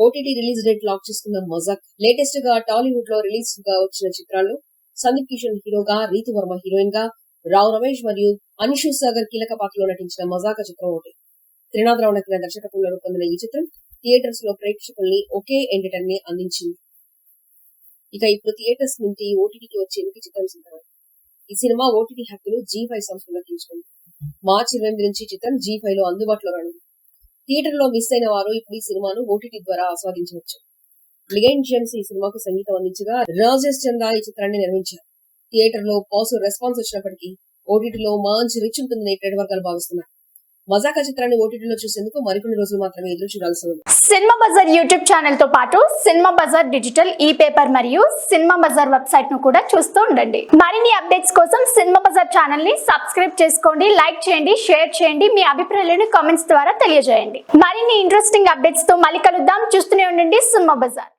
OTT release date lock చేసుకున్న మజాక్. Latest గా టాలీవుడ్ లో రిలీజ్ గా వచ్చిన చిత్రాల్లో సందీప్ కిషన్ హీరోగా, రీతు వర్మ హీరోయిన్ గా, రావు రమేష్ మరియు అన్షు సాగర్ కీలక పాత్రలో నటించిన మజాక చిత్రం ఒకటి. త్రినాథ్ రావు నటిన దర్శకత్వంలో రూపొందిన ఈ చిత్రం థియేటర్స్ లో ప్రేక్షకుల్ని ఒకే ఎంటర్టైన్ ని అందించింది. ఇక ఇప్పుడు థియేటర్స్ నుండి ఓటీటీకి వచ్చేందుకు చిత్రం సిద్ధమైంది. ఈ సినిమా ఓటీటీ హక్కులు G5 సంస్థ దక్కించుకుంది. మార్చి 28 నుంచి చిత్రం G5 లో అందుబాటులో రానుంది. థియేటర్ లో మిస్ అయిన వారు ఇప్పుడు ఈ సినిమాను ఓటీటీ ద్వారా ఆస్వాదించవచ్చు. లిగైన్ జేమ్స్ ఈ సినిమాకు సంగీతం అందించగా, రాజేష్ చందా ఈ చిత్రాన్ని నిర్మించారు. థియేటర్ లో పాజిటివ్ రెస్పాన్స్ వచ్చినప్పటికీ ఓటీటీలో మంచి రీచ్ ఉంటుందని ట్రేడ్ వర్గాలు భావిస్తున్నారు. మజాకా చిత్రాన్ని ఓటీటీలో చూసేందుకు మరికొన్ని రోజులు మాత్రమే ఎదురు చూడాల్సి ఉంది. సినిమా బజార్ యూట్యూబ్ ఛానల్ తో పాటు సినిమా బజార్ డిజిటల్ ఈ పేపర్ మరియు సినిమా బజార్ వెబ్సైట్ ను కూడా చూస్తూ ఉండండి. మరిన్ని అప్డేట్స్ కోసం సినిమా బజార్ ఛానల్ ని సబ్స్క్రైబ్ చేసుకోండి, లైక్ చేయండి, షేర్ చేయండి, మీ అభిప్రాయాలను కామెంట్స్ ద్వారా తెలియజేయండి. మరిన్ని ఇంట్రెస్టింగ్ అప్డేట్స్ తో మళ్ళీ కలుద్దాం. చూస్తూనే ఉండండి సినిమా బజార్.